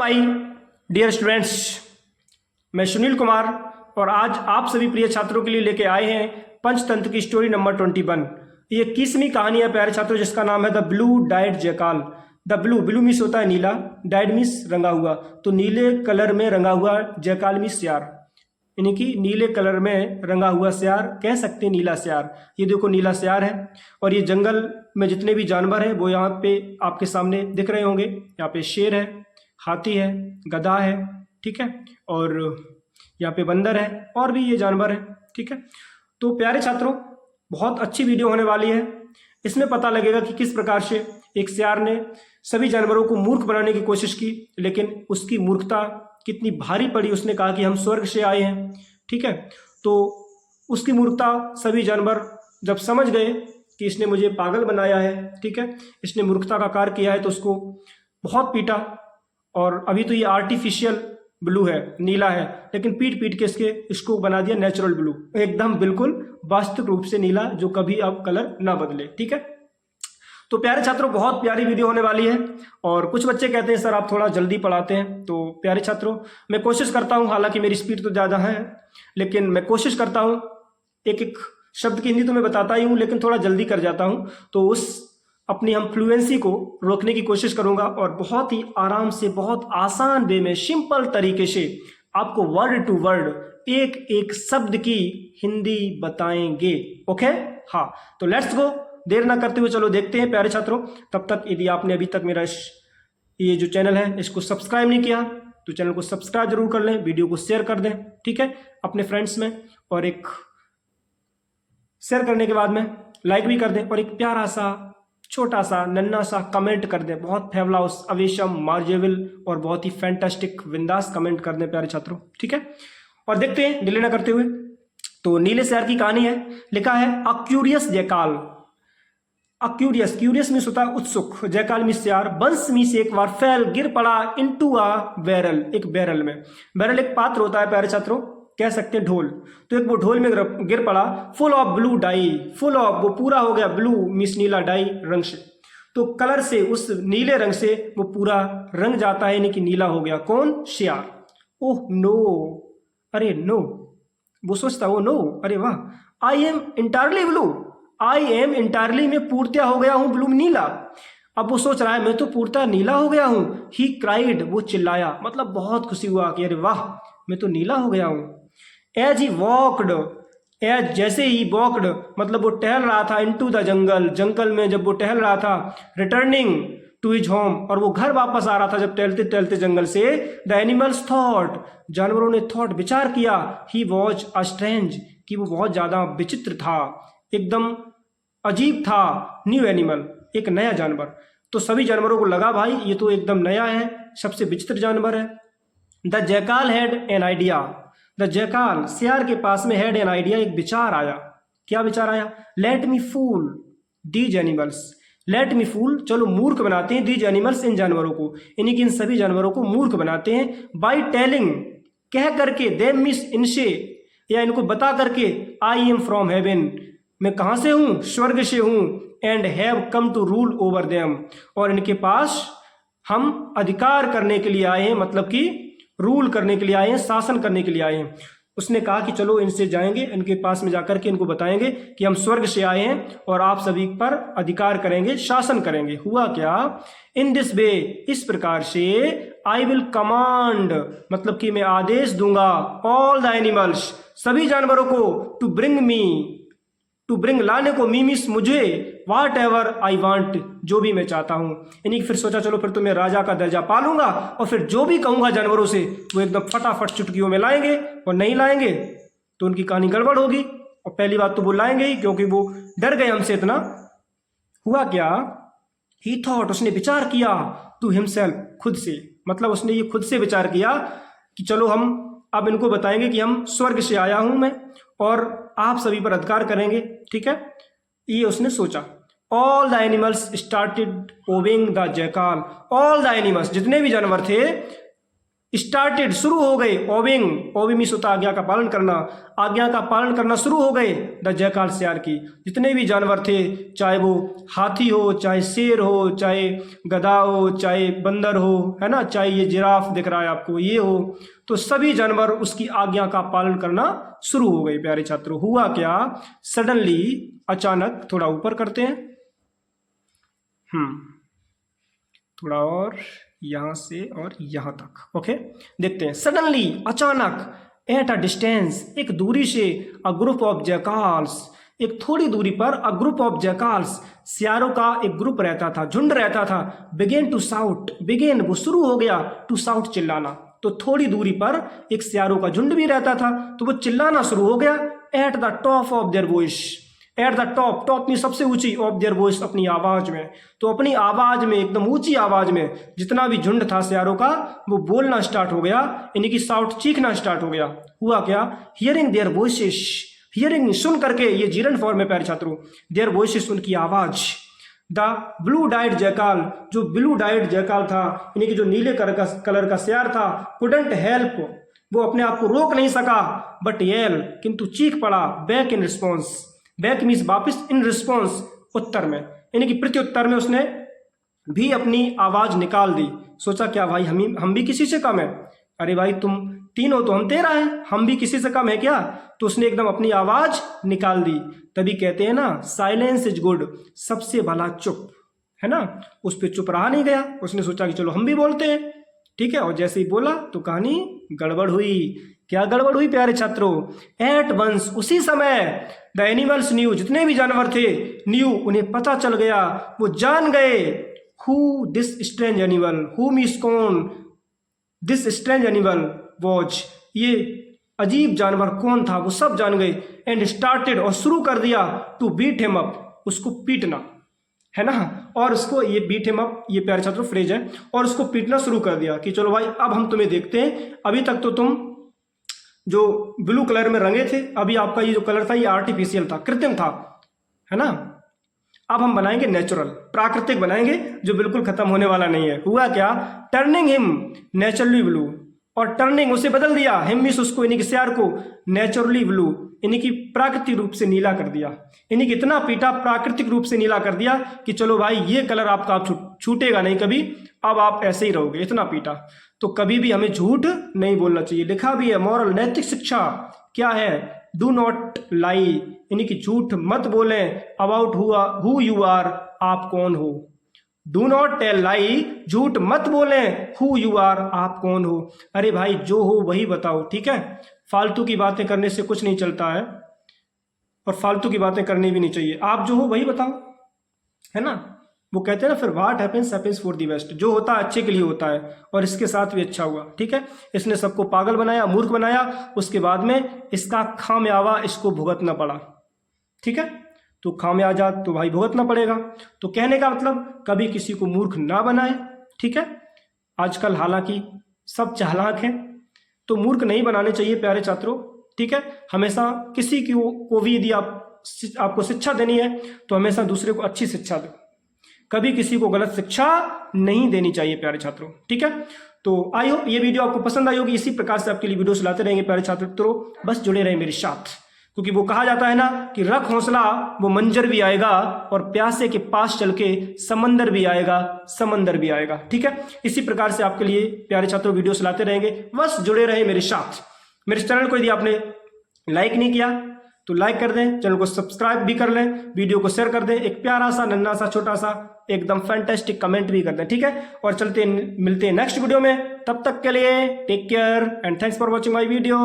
My dear students, मैं सुनील कुमार और आज आप सभी प्रिय छात्रों के लिए लेके आए हैं पंचतंत्र की स्टोरी नंबर 21। ये 21वीं कहानी है प्यारे छात्रों, जिसका नाम है the blue died jackal. The blue means होता है नीला, डाइड मीन्स रंगा हुआ, तो नीले कलर में रंगा हुआ जैकाल मीन्स सियार, यानी कि नीले कलर में रंगा हुआ सियार, कह सकते हैं नीला सियार। ये देखो नीला सियार है और ये जंगल में जितने भी जानवर हैं वो यहाँ पे आपके सामने दिख रहे होंगे। यहाँ पे शेर है, हाथी है, गधा है, ठीक है, और यहाँ पे बंदर है और भी ये जानवर है, ठीक है। तो प्यारे छात्रों, बहुत अच्छी वीडियो होने वाली है। इसमें पता लगेगा कि किस प्रकार से एक सियार ने सभी जानवरों को मूर्ख बनाने की कोशिश की, लेकिन उसकी मूर्खता कितनी भारी पड़ी। उसने कहा कि हम स्वर्ग से आए हैं, ठीक है। तो उसकी मूर्खता सभी जानवर जब समझ गए कि इसने मुझे पागल बनाया है, ठीक है, इसने मूर्खता का कार्य किया है, तो उसको बहुत पीटा। और अभी तो ये आर्टिफिशियल ब्लू है, नीला है, लेकिन पीट पीट के इसको बना दिया नेचुरल ब्लू, एकदम बिल्कुल वास्तविक रूप से नीला, जो कभी अब कलर ना बदले, ठीक है। तो प्यारे छात्रों, बहुत प्यारी वीडियो होने वाली है। और कुछ बच्चे कहते हैं सर आप थोड़ा जल्दी पढ़ाते हैं, तो प्यारे छात्रों मैं कोशिश करता हूं, हालांकि मेरी स्पीड तो ज़्यादा है, लेकिन मैं कोशिश करता हूं, एक एक शब्द की हिंदी तो मैं बताता ही हूं, लेकिन थोड़ा जल्दी कर जाता हूं, तो उस अपनी हम फ्लुएंसी को रोकने की कोशिश करूंगा और बहुत ही आराम से, बहुत आसान वे में, सिंपल तरीके से आपको वर्ड टू वर्ड एक एक शब्द की हिंदी बताएंगे। ओके, हाँ, तो लेट्स गो। देर ना करते हुए चलो देखते हैं प्यारे छात्रों। तब तक यदि आपने अभी तक मेरा ये जो चैनल है इसको सब्सक्राइब नहीं किया तो चैनल को सब्सक्राइब जरूर कर लें, वीडियो को शेयर कर दें, ठीक है, अपने फ्रेंड्स में, और एक शेयर करने के बाद में लाइक भी कर दें और एक प्यारा सा छोटा सा नन्ना सा कमेंट कर दें। बहुत फेवलाउस, अवेशम, मार्जेबल और बहुत ही फैंटास्टिक विंदास कमेंट कर दें प्यारे छात्रों, ठीक है। और देखते हैं डिले ना करते हुए। तो नीले शहर की कहानी है, लिखा है a curious jackal. Curious means होता है उत्सुक, जैकाल मीन्स सियार, बंस मीन्स एक बार, फेल गिर पड़ा, इनटू अ बैरल, एक बैरल में। बैरल एक पात्र होता है प्यारे छात्रों, कह सकते हैं ढोल। तो एक वो ढोल में गिर पड़ा, full of blue die, full of वो पूरा हो गया, ब्लू मीन्स नीला, डाई रंग से, तो कलर से, उस नीले रंग से वो पूरा रंग जाता है, यानी कि नीला हो गया। कौन? सियार। ओह नो, अरे नो, वो सोचता ओ नो, अरे वाह, I am entirely blue, I am entirely में पूर्णतया हो गया हूं ब्लू, नीला। अब वो सोच रहा है मैं तो पूर्णतया नीला हो गया हूं। ही क्राइड, वो चिल्लाया, मतलब बहुत खुशी हुआ कि अरे वाह, मैं तो नीला हो गया हूं। एज ही वॉकड, एज जैसे ही, वॉकड मतलब वो टहल रहा था, इनटू द जंगल, जंगल में जब वो टहल रहा था, रिटर्निंग टू हिज होम, और वो घर वापस आ रहा था जब टहलते टहलते जंगल से, द एनिमल्स थॉट, जानवरों ने थॉट, विचार किया, ही वॉज अ स्ट्रेंज, कि वो बहुत ज्यादा विचित्र था, एकदम अजीब था, न्यू एनिमल, एक नया जानवर। तो सभी जानवरों को लगा भाई ये तो एकदम नया है, सबसे विचित्र जानवर है। The jackal had an idea, the jackal, सियार के पास में, हैड एन आइडिया, एक विचार आया। क्या विचार आया? Let me fool these animals, let me fool, चलो मूर्ख बनाते हैं, दीज एनिमल्स, इन जानवरों को, यानी कि इन सभी जानवरों को मूर्ख बनाते हैं, बाई टेलिंग, कह करके, देम मीन्स इनसे, या इनको बता करके, आई एम फ्रॉम हेवन, मैं कहां से हूं? स्वर्ग से हूं, and have come to rule over them, और इनके पास हम अधिकार करने के लिए आए हैं, मतलब कि रूल करने के लिए आए हैं, शासन करने के लिए आए हैं। उसने कहा कि चलो इनसे जाएंगे, इनके पास में जाकर के इनको बताएंगे कि हम स्वर्ग से आए हैं और आप सभी पर अधिकार करेंगे, शासन करेंगे। हुआ क्या? इन दिस वे, इस प्रकार से, आई विल कमांड, मतलब कि मैं आदेश दूंगा, ऑल द एनिमल्स, सभी जानवरों को, to bring me, to bring, लाने को, मीमिस, मुझे, वाट एवर आई वांट, जो भी मैं चाहता हूं। यानी फिर सोचा चलो फिर तो मैं राजा का दर्जा पालूंगा और फिर जो भी कहूंगा जानवरों से वो एकदम फटाफट चुटकियों में लाएंगे, और नहीं लाएंगे तो उनकी कहानी गड़बड़ होगी। और पहली बात तो वो लाएंगे ही, क्योंकि वो डर गए हमसे इतना। हुआ क्या? ही थॉट, उसने विचार किया, टू हिमसेल्फ, खुद से, मतलब उसने ये खुद से विचार किया कि चलो हम अब इनको बताएंगे कि हम स्वर्ग से आया हूं मैं और आप सभी पर अधिकार करेंगे, ठीक है, ये उसने सोचा। All the animals started obeying the jackal, all the animals, जितने भी जानवर थे, स्टार्टेड शुरू हो गए, ओबिंग ओबी मीन्स होता आज्ञा का पालन करना, आज्ञा का पालन करना शुरू हो गए द जयकाल सियार की। जितने भी जानवर थे, चाहे वो हाथी हो, चाहे शेर हो, चाहे गधा हो, चाहे बंदर हो, है ना, चाहे ये जिराफ दिख रहा है आपको ये हो, तो सभी जानवर उसकी आज्ञा का पालन करना शुरू हो गए। प्यारे छात्रों, हुआ क्या, सडनली अचानक, थोड़ा ऊपर करते हैं, थोड़ा और यहां से और यहां तक, ओके, देखते हैं। सडनली अचानक, एट अ डिस्टेंस एक दूरी से, अ ग्रुप ऑफ जैकाल्स एक थोड़ी दूरी पर, अ ग्रुप ऑफ जैकाल्स सियारों का एक ग्रुप रहता था, झुंड रहता था, बिगेन टू साउट, बिगेन वो शुरू हो गया, टू साउट चिल्लाना, तो थोड़ी दूरी पर एक सियारों का झुंड भी रहता था, तो वो चिल्लाना शुरू हो गया, at the top of their voice, at the top, top में सबसे ऊंची, ऑफ देयर वॉइस अपनी आवाज में, तो अपनी आवाज में, एकदम ऊंची आवाज में जितना भी झुंड था सियारों का वो बोलना स्टार्ट हो गया, यानी कि साउट, चीखना स्टार्ट हो गया। हुआ क्या, हियरिंग देयर वॉइसेस, हियरिंग सुन करके, ये जीरन फॉर्म में प्यारे छात्रों, देयर वॉइसेस उनकी आवाज, द ब्लू डाइड जैकाल, जो ब्लू डाइड जैकाल था, यानी कि जो नीले कलर का सियार था, कुडंट हेल्प, वो अपने आप को रोक नहीं सका, बट येल, किंतु चीख पड़ा, back in response, back means वापिस, इन रिस्पॉन्स उत्तर में, यानी कि प्रत्युत्तर में उसने भी अपनी आवाज निकाल दी। सोचा क्या भाई हम भी किसी से कम है, अरे भाई तुम 3 हो तो हम 13 हैं, हम भी किसी से कम है क्या, तो उसने एकदम अपनी आवाज निकाल दी। तभी कहते हैं ना, साइलेंस इज गुड, सबसे भला चुप, है ना, उस पर चुप रहा नहीं गया, उसने सोचा कि चलो हम भी बोलते हैं, ठीक है, और जैसे ही बोला तो कहानी गड़बड़ हुई। क्या गड़बड़ हुई प्यारे छात्रों, एट वंस उसी समय, द एनिमल्स न्यू, जितने भी जानवर थे, न्यू उन्हें पता चल गया, वो जान गए, who this strange animal, who means कौन, दिस स्ट्रेंज एनिमल वॉज, ये अजीब जानवर कौन था, वो सब जान गए, एंड स्टार्टेड और शुरू कर दिया, टू बीट हिम अप, उसको पीटना, है ना, और उसको ये बीट हिम अप, ये प्यारे छात्रों फ्रेज है, और उसको पीटना शुरू कर दिया कि चलो भाई अब हम तुम्हें देखते हैं, अभी तक तो तुम जो ब्लू कलर में रंगे थे, अभी आपका ये जो कलर था ये आर्टिफिशियल था, कृत्रिम था, है ना, अब हम बनाएंगे नेचुरल, प्राकृतिक बनाएंगे, जो बिल्कुल खत्म होने वाला नहीं है। हुआ क्या, टर्निंग हिम नेचुरली ब्लू, और टर्निंग उसे बदल दिया, हिम मींस उसको, यानी कि सियार को, नेचुरली ब्लू, यानी कि प्राकृतिक रूप से नीला कर दिया, यानी कि इतना पीटा, प्राकृतिक रूप से नीला कर दिया कि चलो भाई ये कलर आपका आप छूटेगा नहीं कभी, अब आप ऐसे ही रहोगे, इतना पीटा। तो कभी भी हमें झूठ नहीं बोलना चाहिए, लिखा भी है, मॉरल, नैतिक शिक्षा क्या है, डू नॉट लाई, यानी कि झूठ मत बोलें, अबाउट हु यू आर, आप कौन हो, डू नॉट टेल लाई, झूठ मत बोलें, हु यू आर, आप कौन हो, अरे भाई जो हो वही बताओ, ठीक है, फालतू की बातें करने से कुछ नहीं चलता है, और फालतू की बातें करनी भी नहीं चाहिए, आप जो हो वही बताओ, है ना, वो कहते हैं ना, फिर what happens happens for the best, जो होता है अच्छे के लिए होता है, और इसके साथ भी अच्छा हुआ, ठीक है, इसने सबको पागल बनाया, मूर्ख बनाया, उसके बाद में इसका खामियाजा इसको भुगतना पड़ा, ठीक है, तो खामियाजा तो भाई भुगतना पड़ेगा। तो कहने का मतलब, कभी किसी को मूर्ख ना बनाए, ठीक है, आजकल हालांकि सब चालाक हैं, तो मूर्ख नहीं बनाने चाहिए प्यारे छात्रों, ठीक है, हमेशा किसी को भी यदि आपको शिक्षा देनी है तो हमेशा दूसरे को अच्छी शिक्षा दो, कभी किसी को गलत शिक्षा नहीं देनी चाहिए प्यारे छात्रों, ठीक है। तो आई होप ये वीडियो आपको पसंद आई होगी, इसी प्रकार से आपके लिए वीडियो लाते रहेंगे प्यारे छात्रों, बस जुड़े रहे मेरे साथ, क्योंकि वो कहा जाता है ना कि रख हौसला वो मंजर भी आएगा, और प्यासे के पास चल के समंदर भी आएगा, समंदर भी आएगा, ठीक है। इसी प्रकार से आपके लिए प्यारे छात्रों वीडियो लाते रहेंगे, बस जुड़े रहे मेरे साथ। मेरे चैनल को यदि आपने लाइक नहीं किया तो लाइक कर दें, चैनल को सब्सक्राइब भी कर लें, वीडियो को शेयर कर दें, एक प्यारा सा नन्हा सा छोटा सा एकदम फैंटास्टिक कमेंट भी कर दें, ठीक है। और चलते मिलते हैं नेक्स्ट वीडियो में, तब तक के लिए take care and thanks for watching my video.